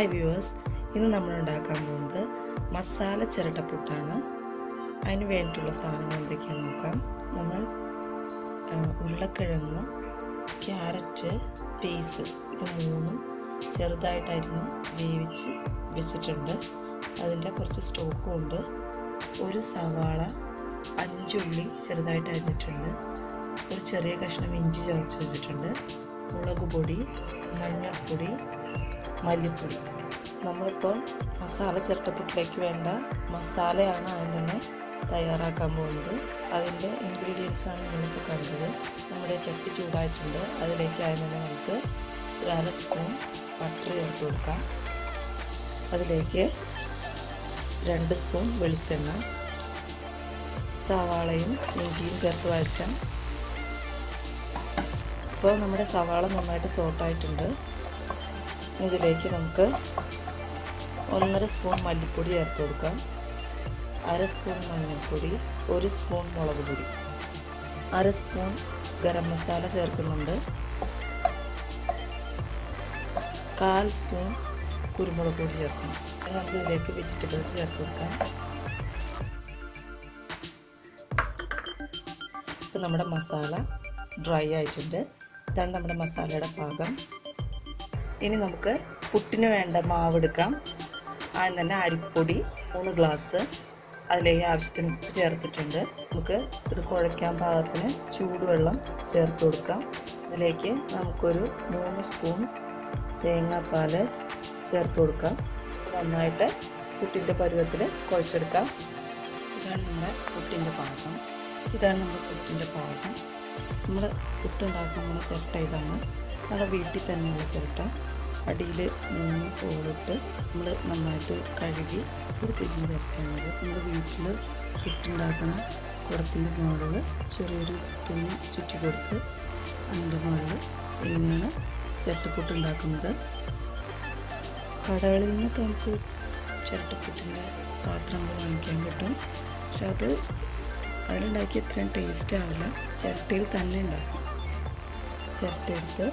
Hi viewers, ഇന്ന് നമ്മൾ ഉണ്ടാക്കാൻ പോകുന്നത് മസാല ചിരട്ടപ്പുട്ടാണ്. അതിന് വേണ്ടിയിട്ടുള്ള സാധനങ്ങൾ എന്തൊക്കെയാണെന്ന് നോക്കാം. നമ്മൾ ഉരുളക്കിഴങ്ങ്, ക്യാരറ്റ്, പീസ് ഇത് മൂന്നും ചെറുതായിട്ടായിരുന്നു വേവിച്ച് വെച്ചിട്ടുണ്ട്. അതിൻ്റെ കുറച്ച് സ്റ്റോക്കും ഉണ്ട്. ഒരു സവാള, 5 ഉള്ളി ചെറുതായിട്ട് അരിഞ്ഞിട്ടുണ്ട്. ഒരു ചെറിയ കഷ്ണം ഇഞ്ചി ചതച്ച് വെച്ചിട്ടുണ്ട്. മുളക് പൊടി, മഞ്ഞൾപ്പൊടി, മല്ലിപ്പൊടി. നമ്മളിപ്പോൾ മസാല ചിരട്ടപ്പുട്ടിലേക്ക് വേണ്ട മസാലയാണ് ആദ്യം തന്നെ തയ്യാറാക്കാൻ പോകുന്നത്. അതിൻ്റെ ഇൻഗ്രീഡിയൻസാണ് നമ്മളിപ്പോൾ കണ്ടത്. നമ്മുടെ ചട്ടി ചൂടായിട്ടുണ്ട്. അതിലേക്ക് ആദ്യം തന്നെ നമുക്ക് ഒരു 1/2 സ്പൂൺ ബട്ടർ ചേർത്ത് കൊടുക്കാം. അതിലേക്ക് 2 സ്പൂൺ വെളിച്ചെണ്ണ, സവാളയും ഇഞ്ചിയും ചേർത്ത് വഴറ്റാം. ഇപ്പോൾ നമ്മുടെ സവാള നന്നായിട്ട് സോട്ടായിട്ടുണ്ട്. ഇതിലേക്ക് നമുക്ക് 1.5 സ്പൂൺ മല്ലിപ്പൊടി ചേർത്ത് കൊടുക്കാം, 1/2 സ്പൂൺ മഞ്ഞൾപ്പൊടി, 1 സ്പൂൺ മുളക് പൊടി, 1/2 സ്പൂൺ ഗരം മസാല ചേർക്കുന്നുണ്ട്, 1/4 സ്പൂൺ കുരുമുളക് പൊടി ചേർക്കണം. നമുക്ക് ഇതിലേക്ക് വെജിറ്റബിൾസ് ചേർത്ത് കൊടുക്കാം. ഇപ്പോൾ നമ്മുടെ മസാല ഡ്രൈ ആയിട്ടുണ്ട്. ഇതാണ് നമ്മുടെ മസാലയുടെ പാകം. ഇനി നമുക്ക് പുട്ടിന് വേണ്ട മാവ് എടുക്കാം. ആദ്യം തന്നെ അരിപ്പൊടി 3 ഗ്ലാസ്, അതിലേക്ക് ആവശ്യത്തിന് ഉപ്പ് ചേർത്തിട്ടുണ്ട്. നമുക്ക് ഇത് കുഴയ്ക്കാൻ പാകത്തിന് ചൂടുവെള്ളം ചേർത്ത് കൊടുക്കാം. ഇതിലേക്ക് നമുക്കൊരു 3 സ്പൂൺ തേങ്ങാപ്പാൽ ചേർത്ത് കൊടുക്കാം. നന്നായിട്ട് പുട്ടിൻ്റെ പരുവത്തിൽ കുഴച്ചെടുക്കാം. ഇതാണ് നമ്മുടെ പുട്ടിൻ്റെ പാകം. നമ്മൾ പുട്ടുണ്ടാക്കുന്ന ചിരട്ട ഇതാണ്. നമ്മുടെ വീട്ടിൽ തന്നെയുള്ള ചിരട്ട. അടിയിൽ 3 ഹോളിട്ട് നമ്മൾ നന്നായിട്ട് കഴുകി എടുത്തിരിക്കുന്ന ചിരട്ടയാണത്. നമ്മുടെ വീട്ടിൽ പുട്ടുണ്ടാക്കണ കുടത്തിൻ്റെ മുകളിൽ ചെറിയൊരു തുണി ചുറ്റി കൊടുത്ത് അതിൻ്റെ മുകളിൽ ഇങ്ങനെയാണ് ചിരട്ടപ്പുട്ടുണ്ടാക്കുന്നത്. കടകളിൽ നിന്നൊക്കെ നമുക്ക് ചിരട്ടപ്പുട്ടിൻ്റെ പാത്രങ്ങൾ വാങ്ങിക്കാൻ കിട്ടും. പക്ഷെ അതിലുണ്ടാക്കി അത്രയും ടേസ്റ്റ് ആവില്ല. ചിരട്ടയിൽ തന്നെ ഉണ്ടാക്കും. ചിരട്ട എടുത്ത്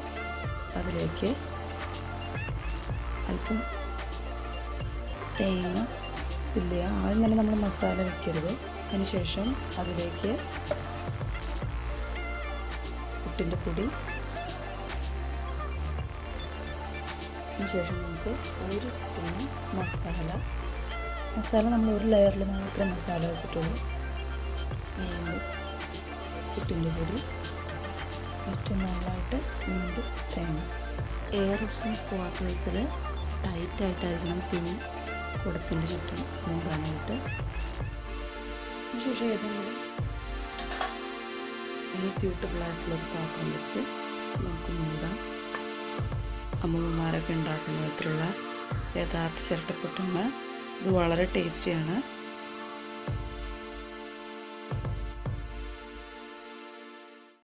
അതിലേക്ക് അല്പം തേങ്ങ ഇല്ല, ആദ്യം തന്നെ നമ്മൾ മസാല വയ്ക്കരുത്. അതിനുശേഷം അതിലേക്ക് പുട്ടിൻ്റെ പൊടി, അതിനുശേഷം നമുക്ക് 1 സ്പൂൺ മസാല നമ്മൾ ഒരു ലെയറിൽ മാത്രം മസാല വെച്ചിട്ടുള്ളൂ. വീണ്ടും പുട്ടിൻ്റെ പൊടി, ഏറ്റവും മുകളിലായിട്ട് വീണ്ടും തേങ്ങ. എയറൊക്കെ പോകാത്ത വിധത്തിൽ ടൈറ്റായിട്ടായിരിക്കണം തുണി കുടത്തിൻ്റെ ചുറ്റും മൂടാനായിട്ട്. അതിനുശേഷം ഏതെങ്കിലും അതിന് സ്യൂട്ടബിളായിട്ടുള്ളൊരു പാത്രം വെച്ച് നമുക്ക് മൂടാം. അമ്മൂമ്മമാരൊക്കെ ഉണ്ടാക്കുന്ന വിധത്തിലുള്ള യഥാർത്ഥ ചിരട്ടപ്പുട്ടാണ്. ഇത് വളരെ ടേസ്റ്റിയാണ്.